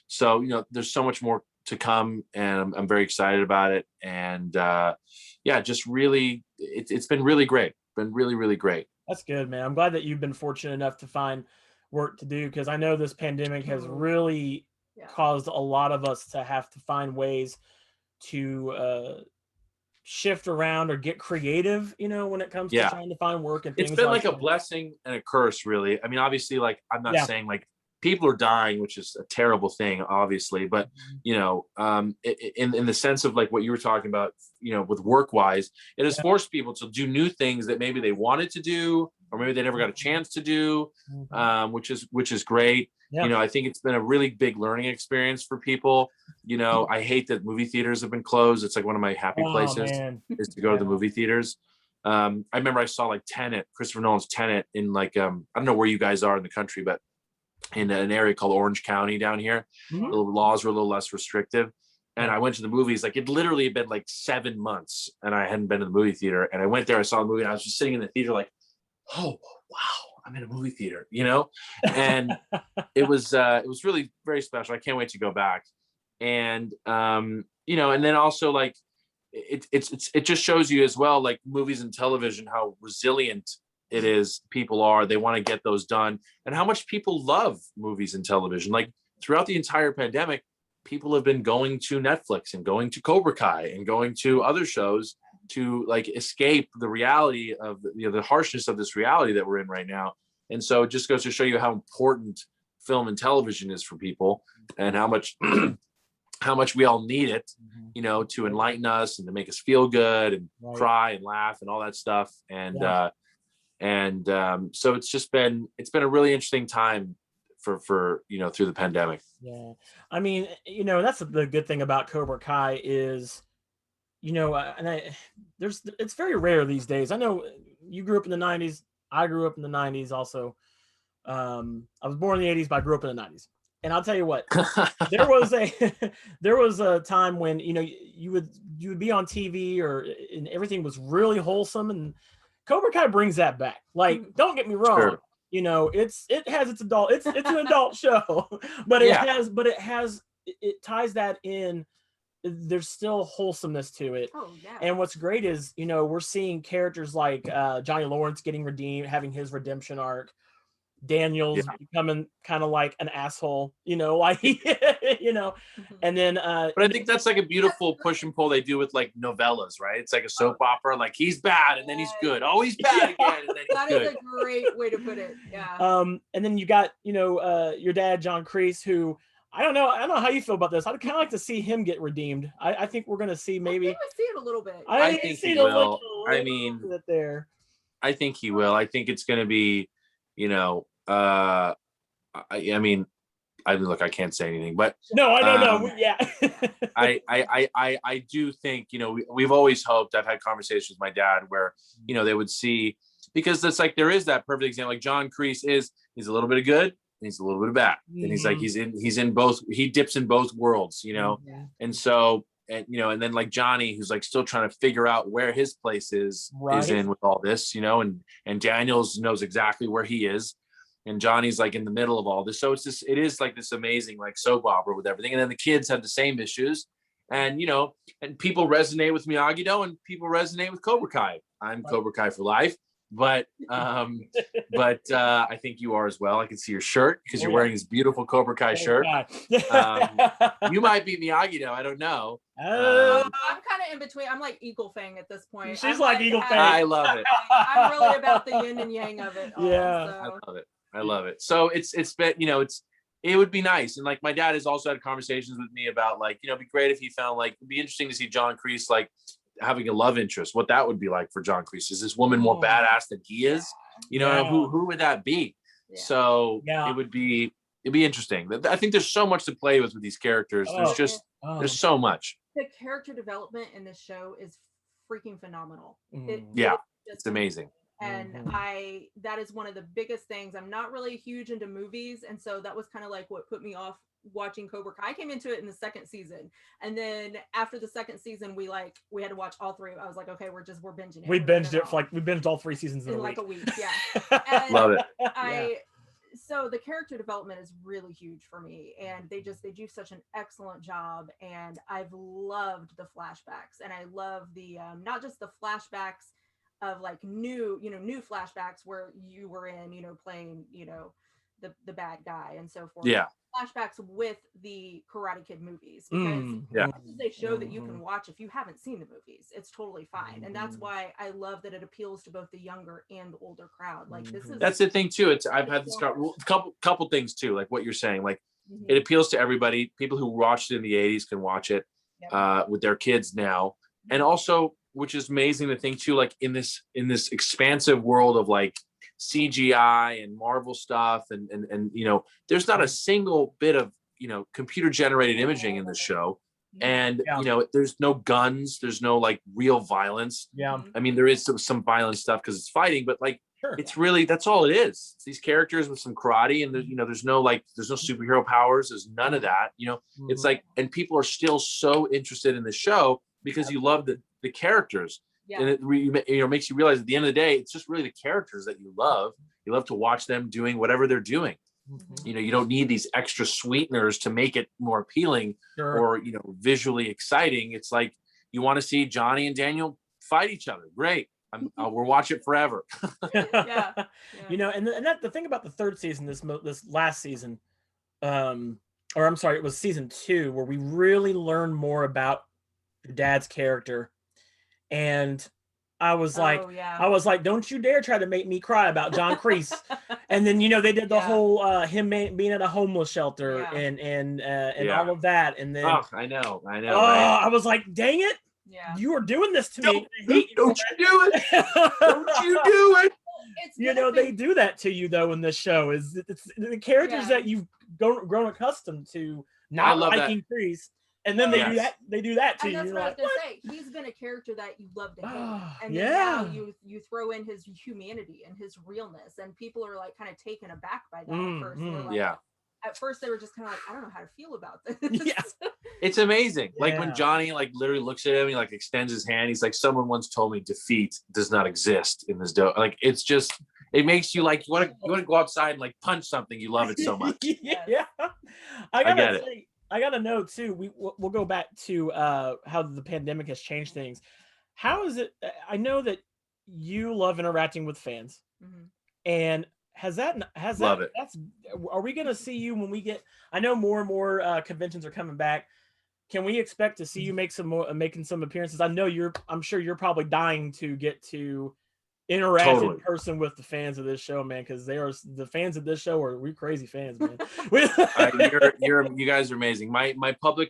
Speaker 2: so, you know, there's so much more to come, and I'm very excited about it. And yeah, just really, it's been really great. Been really, really great.
Speaker 1: That's good, man. I'm glad that you've been fortunate enough to find work to do, because I know this pandemic has really caused a lot of us to have to find ways to shift around or get creative, you know, when it comes to trying to find work and things.
Speaker 2: It's been like a blessing and a curse, really. I mean, obviously, like, I'm not saying like people are dying, which is a terrible thing, obviously, but you know, in the sense of like what you were talking about, you know, with work wise, it has forced people to do new things that maybe they wanted to do, or maybe they never got a chance to do, which is great. You know, I think it's been a really big learning experience for people. You know, I hate that movie theaters have been closed. It's like one of my happy places is to go to the movie theaters. I remember I saw like Christopher Nolan's Tenet in like, I don't know where you guys are in the country, but in an area called Orange County down here, the laws were a little less restrictive. And I went to the movies, like it literally had been like 7 months and I hadn't been to the movie theater. And I went there, I saw the movie, and I was just sitting in the theater like, oh, wow, I'm in a movie theater, you know? And it was really very special. I can't wait to go back. And, you know, and then also like, it just shows you as well, like movies and television, how resilient it is. People are, they want to get those done, and how much people love movies and television. Like throughout the entire pandemic, people have been going to Netflix and going to Cobra Kai and going to other shows to like escape the reality of, you know, the harshness of this reality that we're in right now. And so it just goes to show you how important film and television is for people, and how much how much we all need it, you know, to enlighten us and to make us feel good and cry and laugh and all that stuff. And so it's been a really interesting time for through the pandemic.
Speaker 1: Yeah, I mean, that's the good thing about Cobra Kai is, it's very rare these days. I know you grew up in the 90s. I grew up in the 90s also. I was born in the 80s, but I grew up in the 90s. And I'll tell you what, there was a time when, you would be on TV and everything was really wholesome, and Cobra Kai brings that back. Like, don't get me wrong.
Speaker 2: Sure.
Speaker 1: It has its adult, it's an adult show, but it ties that in. There's still wholesomeness to it.
Speaker 3: Oh yeah.
Speaker 1: And what's great is, we're seeing characters like Johnny Lawrence getting redeemed, having his redemption arc. Daniel's becoming kind of like an asshole, and then
Speaker 2: but I think that's like a beautiful push and pull they do with like novellas, right? It's like a soap opera, like he's bad and then he's good. Oh, he's bad again and then he's
Speaker 3: that
Speaker 2: good.
Speaker 3: Is a great way to put it. Yeah.
Speaker 1: And then you got, your dad, John Kreese, who I don't know how you feel about this. I'd kind of like to see him get redeemed. I think we're gonna see maybe.
Speaker 3: I think we see it a little bit.
Speaker 2: I think he will. I mean,
Speaker 1: there.
Speaker 2: I think he will. I think it's gonna be, I mean, look, I can't say anything, but
Speaker 1: no, I don't know. Yeah.
Speaker 2: I do think, we've always hoped. I've had conversations with my dad where, they would see, because it's like there is that perfect example. Like John Kreese he's a little bit of good, and he's a little bit of bad, and he's like he's in both. He dips in both worlds, and so. And and then like Johnny, who's like still trying to figure out where his place is in with all this, and Daniels knows exactly where he is, and Johnny's like in the middle of all this. So it is like this amazing like soap opera with everything. And then the kids have the same issues, and and people resonate with Miyagi-Do, and people resonate with Cobra Kai. I'm Cobra Kai for life. But I think you are as well. I can see your shirt because you're wearing this beautiful Cobra Kai shirt. You might be Miyagi-Do, I don't know.
Speaker 3: I'm kind of in between. I'm like Eagle Fang at this point.
Speaker 1: She's like Eagle Fang.
Speaker 2: I love it.
Speaker 3: I'm really about the yin and yang of it.
Speaker 1: Yeah,
Speaker 3: So.
Speaker 2: I love it. So it's been, it would be nice. And like my dad has also had conversations with me about like, it'd be great if he found like, it'd be interesting to see John Kreese like having a love interest, what that would be like for John Kreese. Is this woman more badass than he is? Who would that be? Yeah. So it'd be interesting. I think there's so much to play with these characters. There's so much.
Speaker 3: The character development in this show is freaking phenomenal.
Speaker 2: It's amazing.
Speaker 3: And that is one of the biggest things. I'm not really huge into movies, and so that was kind of like what put me off watching Cobra Kai. I came into it in the second season, and then after the second season we had to watch all three. I was like, okay, we're binging it.
Speaker 1: We binged all 3 seasons in
Speaker 3: like a week. Yeah. And
Speaker 2: love it.
Speaker 3: So the character development is really huge for me, and they do such an excellent job. And I've loved the flashbacks, and I love the not just the flashbacks of like new flashbacks where you were in, playing, the bad guy and so forth.
Speaker 2: Yeah.
Speaker 3: Flashbacks with the Karate Kid movies, because they show that you can watch if you haven't seen the movies. It's totally fine. And that's why I love that it appeals to both the younger and the older crowd. Like
Speaker 2: that's the thing too. I've had this couple things too, like what you're saying, like it appeals to everybody. People who watched it in the 80s can watch it with their kids now. And also, which is amazing to think too, like in this expansive world of like CGI and Marvel stuff, and there's not a single bit of computer generated imaging in this show, and there's no guns, there's no like real violence. I mean, there is some violent stuff because it's fighting, but like it's really, that's all it is. It's these characters with some karate, and there's no superhero powers, there's none of that. It's like, and people are still so interested in the show because you love the characters. And it makes you realize at the end of the day, it's just really the characters that you love. You love to watch them doing whatever they're doing. You don't need these extra sweeteners to make it more appealing or visually exciting. It's like you want to see Johnny and Daniel fight each other. Great. We'll watch it forever.
Speaker 1: And that the thing about the third season, this last season, or I'm sorry, it was season 2, where we really learned more about your dad's character. And I was like, don't you dare try to make me cry about John Kreese. And then, they did the whole him being at a homeless shelter and all of that. And then
Speaker 2: I know.
Speaker 1: Oh, right? I was like, dang it.
Speaker 3: Yeah.
Speaker 1: You are doing this to me.
Speaker 2: Don't you do it. Don't you do it.
Speaker 1: you know, they do that to you though in this show. Is it's the characters that you've grown accustomed to not liking Kreese, and then they do that to
Speaker 3: and
Speaker 1: you.
Speaker 3: That's
Speaker 1: You're
Speaker 3: what
Speaker 1: like,
Speaker 3: I was gonna say. He's been a character that you love to hate, and then now you throw in his humanity and his realness, and people are like kind of taken aback by that at first. They're like, at first they were just kind of like, I don't know how to feel about this.
Speaker 2: Yeah, it's amazing. Like when Johnny like literally looks at him, he like extends his hand. He's like, someone once told me defeat does not exist in this dough. Like it's just, it makes you like you want to go outside and like punch something. You love it so much.
Speaker 1: Yeah, I gotta know too. We'll go back to how the pandemic has changed things. How is it? I know that you love interacting with fans, and love it. Are we gonna see you when we get? I know more and more conventions are coming back. Can we expect to see you making some appearances? I'm sure you're probably dying to get to interact in person with the fans of this show, man, because the fans of this show we crazy fans, man.
Speaker 2: You guys are amazing. My personal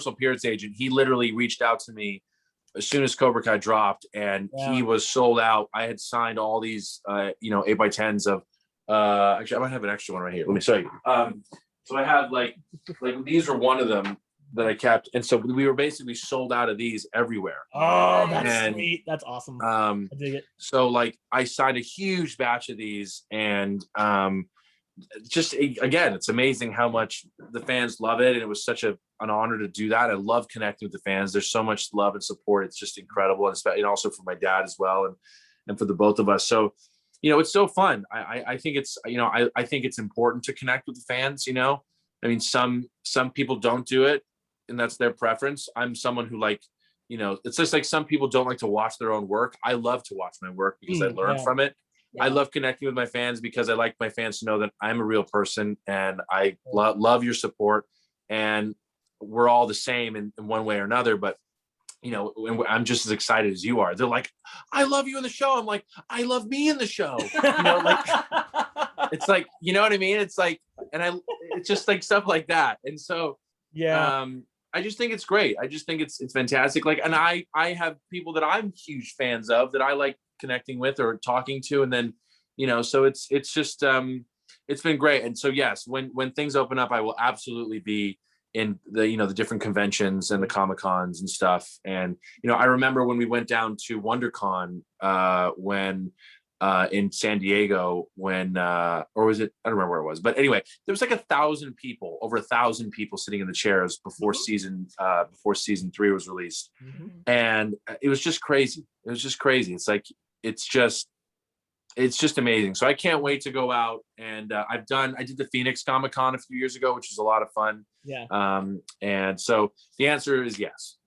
Speaker 2: appearance agent, he literally reached out to me as soon as Cobra Kai dropped, and he was sold out. I had signed all these 8x10s of actually I might have an extra one right here. Let me show you. So I have like these are one of them that I kept, and so we were basically sold out of these everywhere.
Speaker 1: Oh, that's sweet. That's awesome. I dig it.
Speaker 2: So like I signed a huge batch of these, and just again, it's amazing how much the fans love it, and it was such an honor to do that. I love connecting with the fans. There's so much love and support. It's just incredible, and also for my dad as well, and for the both of us. So it's so fun. I think it's I think it's important to connect with the fans. I mean, some people don't do it, and that's their preference. I'm someone who it's just like some people don't like to watch their own work. I love to watch my work because I learn from it. I love connecting with my fans because I like my fans to know that I'm a real person, and I love your support, and we're all the same in one way or another. But I'm just as excited as you are. They're like, I love you in the show. I'm like, I love me in the show. It's like, you know what I mean? It's like, it's just like stuff like that. And so, I just think it's great. I just think it's fantastic. Like, and I have people that I'm huge fans of that I like connecting with or talking to. And then, so it's just, it's been great. And so, yes, when things open up, I will absolutely be in the different conventions and the Comic-Cons and stuff. And, I remember when we went down to WonderCon, when in San Diego, when or was it, I don't remember where it was, but anyway, there was like 1,000 people, over 1,000 people sitting in the chairs before season 3 was released. And it was just crazy. It's like, it's just amazing. So I can't wait to go out, and I did the Phoenix Comic-Con a few years ago, which was a lot of fun. And so the answer is yes.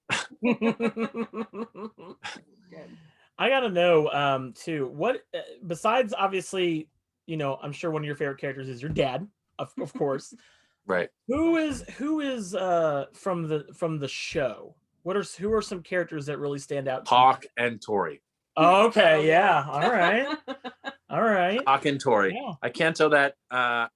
Speaker 1: I gotta know too, what besides obviously, I'm sure one of your favorite characters is your dad, of course.
Speaker 2: Right.
Speaker 1: Who is from the show? Who are some characters that really stand out?
Speaker 2: Hawk and Tori.
Speaker 1: Oh, okay, yeah. All right.
Speaker 2: Hawk and Tori. Yeah. I cancel that. I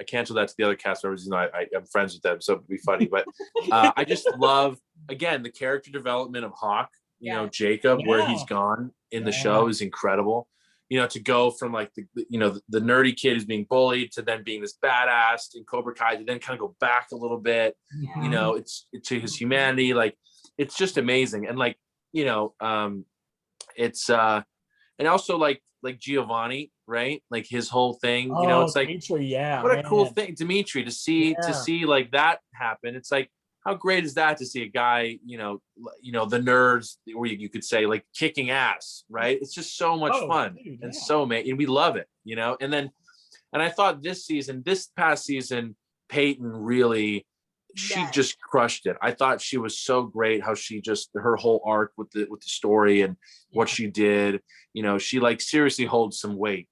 Speaker 2: cancel that to the other cast members. I'm friends with them, so it'd be funny. But I just love, again, the character development of Hawk. Jacob, where he's gone in the show is incredible. To go from like the nerdy kid who's being bullied to then being this badass in Cobra Kai, to then kind of go back a little bit. It's to his humanity. Like, it's just amazing. And like, it's and also like Giovanni, right? Like his whole thing, it's like
Speaker 1: Dimitri,
Speaker 2: what a cool thing, Dimitri, to see like that happen. It's like, how great is that to see a guy, the nerds, or you could say like kicking ass, right? It's just so much fun, dude, and so amazing, and we love it, and I thought this past season, Peyton really, she just crushed it. I thought she was so great, how she just, her whole arc with the story and what she did, she like seriously holds some weight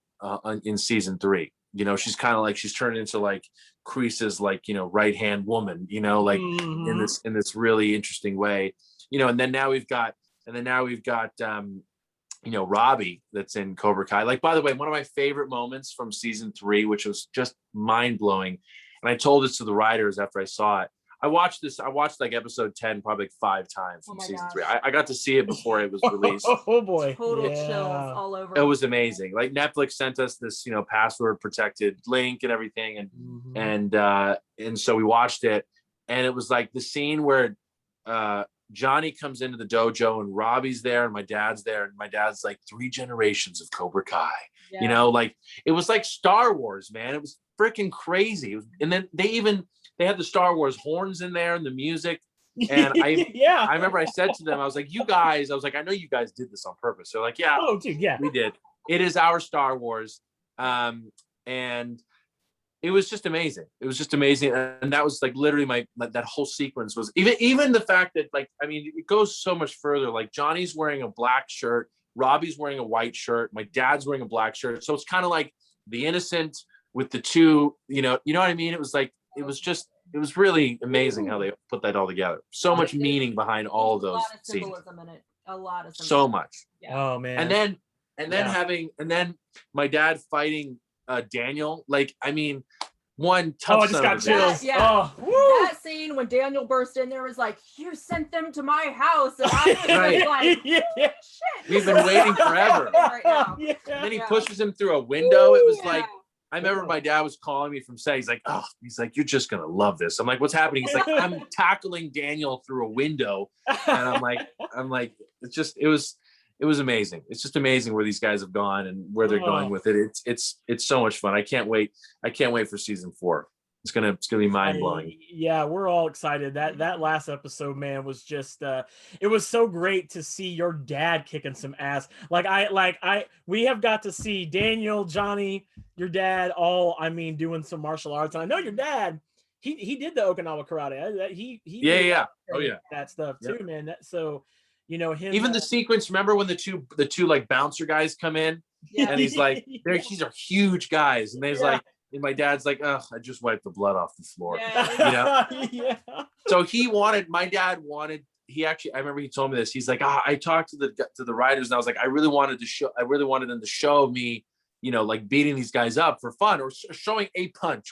Speaker 2: in season 3. She's kind of like, she's turned into like Kreese's like, right hand woman, like in this really interesting way, and then now we've got Robbie that's in Cobra Kai. Like, by the way, one of my favorite moments from season 3, which was just mind blowing, and I told this to the writers after I saw it. I watched like episode 10 probably like 5 times from season 3. I got to see it before it was released.
Speaker 1: Oh boy.
Speaker 3: Total chills all over.
Speaker 2: It was amazing. Like Netflix sent us this, password protected link and everything. And so we watched it, and it was like the scene where Johnny comes into the dojo and Robbie's there and my dad's there. And my dad's like 3 generations of Cobra Kai, like it was like Star Wars, man. It was freaking crazy. And then they had the Star Wars horns in there and the music. And I remember I said to them, I was like, I know you guys did this on purpose. They're like, yeah,
Speaker 1: oh dude, yeah,
Speaker 2: we did. It is our Star Wars. And it was just amazing. It was just amazing. And that was like literally that whole sequence was even the fact that it goes so much further. Like Johnny's wearing a black shirt, Robbie's wearing a white shirt, my dad's wearing a black shirt. So it's kind of like the innocent with the two, you know what I mean? It was like, it was really amazing how they put that all together. So much meaning behind all of those scenes.
Speaker 3: A lot of symbolism.
Speaker 2: So much.
Speaker 3: Yeah.
Speaker 1: Oh man.
Speaker 2: And then my dad fighting Daniel. Like, I mean, one tough.
Speaker 1: Oh, I just got chills.
Speaker 3: Yeah.
Speaker 1: Oh,
Speaker 3: that scene when Daniel burst in there was like, "You sent them to my house," and I was like, "Shit,
Speaker 2: we've been waiting forever."
Speaker 3: Right now.
Speaker 1: Yeah.
Speaker 2: And then he pushes him through a window. It was
Speaker 3: Yeah.
Speaker 2: like, I remember my dad was calling me from set. He's like, you're just gonna love this. I'm like, what's happening? He's like, I'm tackling Daniel through a window, and I'm like, it was amazing. It's just amazing where these guys have gone and where they're going with it. It's so much fun. I can't wait for season 4. It's gonna be mind blowing.
Speaker 1: Yeah, we're all excited. That last episode, man, was just it was so great to see your dad kicking some ass. We have got to see Daniel, Johnny, your dad, all doing some martial arts. And I know your dad, he did the Okinawa karate. He
Speaker 2: Yeah. Oh yeah.
Speaker 1: That stuff too, man. So him,
Speaker 2: even the sequence. Remember when the two like bouncer guys come in, and he's like, these are huge guys, and he's like. And my dad's like, I just wiped the blood off the floor.
Speaker 3: Yeah.
Speaker 2: So my dad wanted, I remember he told me this. He's like, I talked to the writers, and I was like, I really wanted them to show me, like beating these guys up for fun, or showing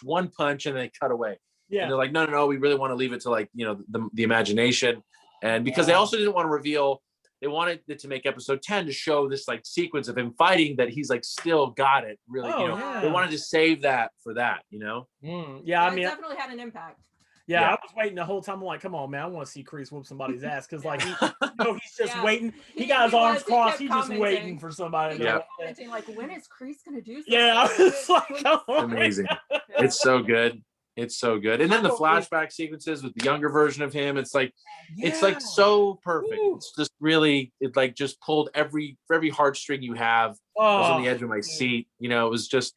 Speaker 2: one punch, and then they cut away.
Speaker 1: Yeah.
Speaker 2: And they're like, no, we really want to leave it to like, the imagination. And because they also didn't want to reveal, they wanted it to make episode 10 to show this like sequence of him fighting that he's like still got it really. They wanted to save that for that.
Speaker 1: Yeah,
Speaker 3: it definitely had an impact.
Speaker 1: Yeah, I was waiting the whole time. I'm like, come on, man, I want to see Kreese whoop somebody's ass, because like he's just waiting. He got his arms crossed. He's just waiting for somebody.
Speaker 3: Commenting like, when is Kreese gonna do something?
Speaker 1: Yeah, I was like, come on.
Speaker 2: It's amazing. It's so good. It's so good. And then the flashback sequences with the younger version of him, it's like so perfect. It's just really, it like just pulled every heartstring you have. I was on the edge of my seat. It was just,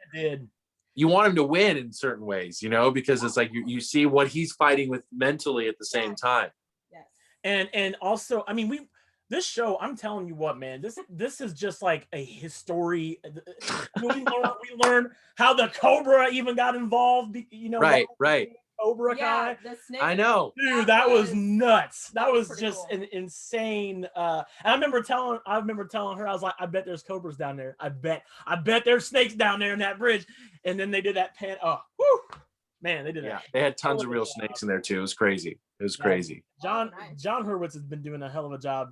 Speaker 2: you want him to win in certain ways, because it's like you see what he's fighting with mentally at the same time.
Speaker 3: Yes.
Speaker 1: And also, this show, I'm telling you what, man, this is just like a history. We learn how the Cobra even got involved.
Speaker 2: Right.
Speaker 1: Cobra Kai.
Speaker 3: The snake.
Speaker 2: I know,
Speaker 1: dude. That was nuts. That was just
Speaker 3: cool.
Speaker 1: an insane. And I remember telling her, I was like, I bet there's cobras down there. I bet there's snakes down there in that bridge. And then they did that pan. Oh, whew. Man, they did that.
Speaker 2: They had tons of real snakes in there too. It was crazy. Crazy.
Speaker 1: John Hurwitz has been doing a hell of a job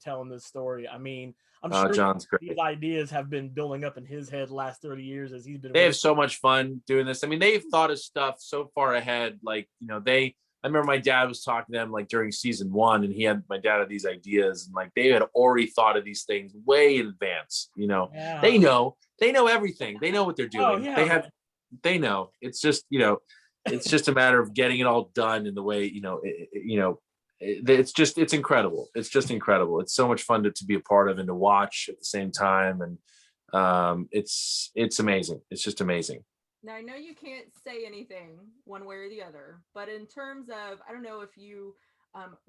Speaker 1: telling this story. I'm sure
Speaker 2: John's great.
Speaker 1: These ideas have been building up in his head the last 30 years as he's been.
Speaker 2: They have so much fun doing this. They've thought of stuff so far ahead. Like, I remember my dad was talking to them like during season 1, and my dad had these ideas, and like they had already thought of these things way in advance. They know everything. They know what they're doing.
Speaker 1: Oh, yeah.
Speaker 2: They know. It's just, it's just a matter of getting it all done in the way, it's incredible. It's just incredible. It's so much fun to be a part of and to watch at the same time. And it's amazing. It's just amazing.
Speaker 3: Now, I know you can't say anything one way or the other, but in terms of, I don't know if you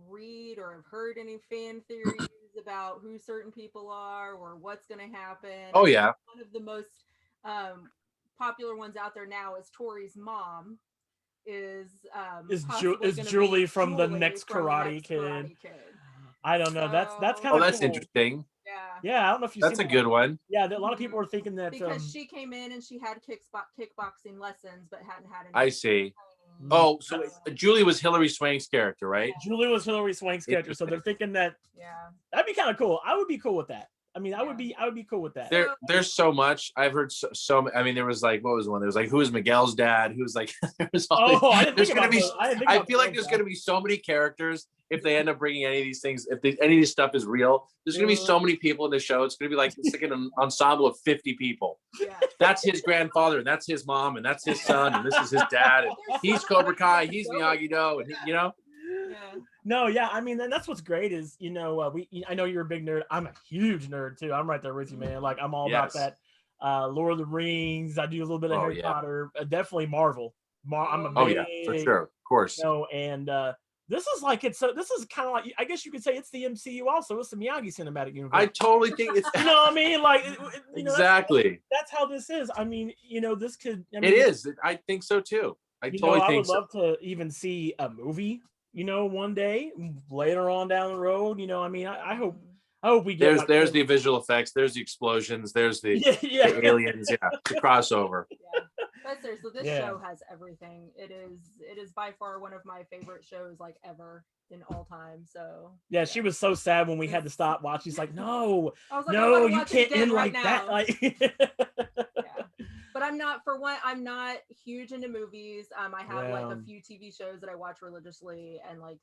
Speaker 3: read or have heard any fan theories about who certain people are or what's going to happen.
Speaker 2: Oh, yeah.
Speaker 3: One of the most popular ones out there now is Tori's mom. Is
Speaker 1: Julie from the next Karate Kid. I don't know. That's kind of
Speaker 2: that's
Speaker 1: cool.
Speaker 2: Interesting.
Speaker 3: Yeah.
Speaker 1: I don't know if
Speaker 2: that's a good one.
Speaker 1: Yeah, a lot of people are thinking that
Speaker 3: because she came in and she had kickboxing lessons, but hadn't had any
Speaker 2: I see. Oh, so Julie was Hilary Swank's character, right?
Speaker 1: Julie was Hilary Swank's character, so they're thinking that that'd be kind of cool. I would be cool with that. I mean, I would be cool with that.
Speaker 2: There's so much. I've heard so. I mean, there was like, what was the one? There was like, who was Miguel's dad? Who was like, there was all
Speaker 1: I didn't
Speaker 2: there's
Speaker 1: think
Speaker 2: gonna
Speaker 1: about
Speaker 2: be.
Speaker 1: those. I didn't think
Speaker 2: I
Speaker 1: about
Speaker 2: feel like
Speaker 1: those
Speaker 2: there's
Speaker 1: guys.
Speaker 2: gonna be so many characters if they end up bringing any of these things. If any of this stuff is real, there's gonna be so many people in the show. It's gonna be like it's like an ensemble of 50 people.
Speaker 3: Yeah.
Speaker 2: That's his grandfather, and that's his mom, and that's his son, and this is his dad, and he's Cobra Kai, he's Miyagi-Do, and you know.
Speaker 3: Yeah.
Speaker 1: No, yeah, I mean, and that's what's great is, you know, I know you're a big nerd. I'm a huge nerd too. I'm right there with you, man. Like I'm all about that. Lord of the Rings. I do a little bit of Harry Potter. Definitely Marvel. I'm a big,
Speaker 2: for sure, of course.
Speaker 1: You know, and this is like this is kind of like, I guess you could say it's the MCU also. It's the Miyagi Cinematic Universe.
Speaker 2: I totally think it's
Speaker 1: you know what I mean? Like
Speaker 2: exactly.
Speaker 1: That's how this is. I mean, you know, this could. I mean,
Speaker 2: it is. I think so too. I totally think so.
Speaker 1: I would love to even see a movie. You know, one day later on down the road, you know, I mean, I hope we get
Speaker 2: there's the visual effects, there's the explosions, there's the, the aliens, the crossover.
Speaker 3: Yeah. But seriously, this show has everything. It is by far one of my favorite shows like ever in all time. So
Speaker 1: she was so sad when we had to stop watch. She's like, no,
Speaker 3: I was like,
Speaker 1: no, you can't end like that. Like
Speaker 3: But I'm not huge into movies. I have like a few TV shows that I watch religiously, and like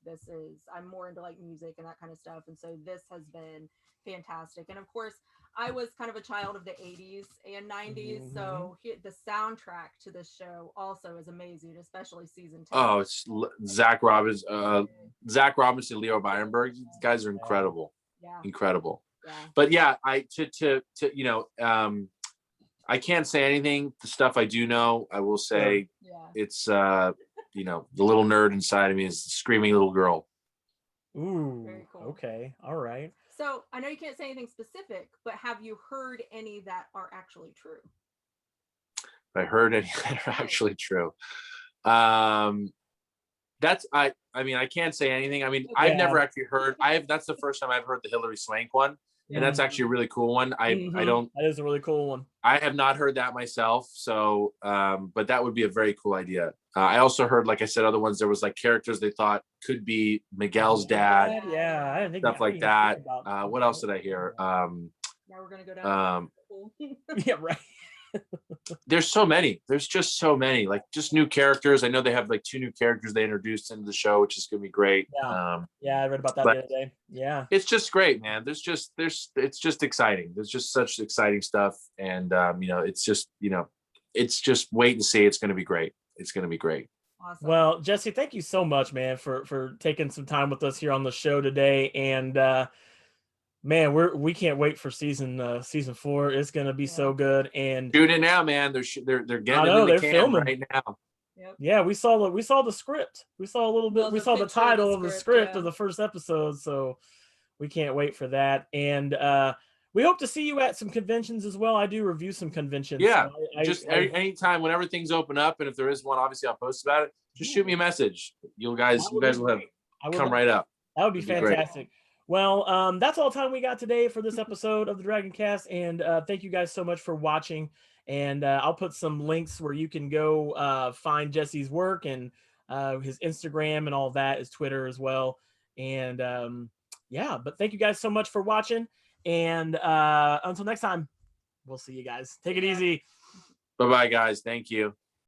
Speaker 3: I'm more into like music and that kind of stuff. And so this has been fantastic. And of course, I was kind of a child of the 80s and 90s, so the soundtrack to this show also is amazing, especially season 10.
Speaker 2: Oh, it's Zach Robinson, Leo Byronberg. These guys are incredible.
Speaker 3: Yeah.
Speaker 2: Incredible.
Speaker 3: Yeah.
Speaker 2: But yeah, you know, I can't say anything. The stuff I do know, I will say it's you know, the little nerd inside of me is screaming little girl.
Speaker 1: Ooh.
Speaker 3: Very cool.
Speaker 1: Okay. All right.
Speaker 3: So I know you can't say anything specific, but have you heard any that are actually true?
Speaker 2: I heard any that are actually true. That's I mean, I can't say anything. I mean, I've never actually heard. That's the first time I've heard the Hilary Swank one. And that's actually a really cool one. I don't.
Speaker 1: That is a really cool one.
Speaker 2: I have not heard that myself. So, but that would be a very cool idea. I also heard, like I said, other ones. There was like characters they thought could be Miguel's dad.
Speaker 1: Yeah, I didn't think
Speaker 2: stuff like that. What else did I hear?
Speaker 3: Now we're gonna go down.
Speaker 1: Yeah, right.
Speaker 2: There's so many. There's just so many. Like just new characters. I know they have like 2 new characters they introduced into the show, which is gonna be great.
Speaker 1: Yeah, I read about that the other day. Yeah,
Speaker 2: it's just great, man. It's just exciting. There's just such exciting stuff, and you know, it's just wait and see. It's gonna be great. It's gonna be great.
Speaker 3: Awesome.
Speaker 1: Well, Jesse, thank you so much, man, for taking some time with us here on the show today, and man, we can't wait for season 4. It's gonna be so good. And
Speaker 2: shoot it now, man. They're getting it in the can right now.
Speaker 3: Yep.
Speaker 1: Yeah, we saw the script. We saw a little bit. We saw the title of the script of the first episode. So we can't wait for that. And we hope to see you at some conventions as well. I do review some conventions.
Speaker 2: Yeah,
Speaker 1: so
Speaker 2: anytime, whenever things open up, and if there is one, obviously I'll post about it. Just shoot me a message. You guys will have come right up.
Speaker 1: That would be fantastic. Well, that's all the time we got today for this episode of the Dragoncast, and thank you guys so much for watching. And I'll put some links where you can go find Jesse's work and his Instagram and all that, his Twitter as well. And yeah, but thank you guys so much for watching. And until next time, we'll see you guys. Take it easy.
Speaker 2: Bye-bye, guys. Thank you.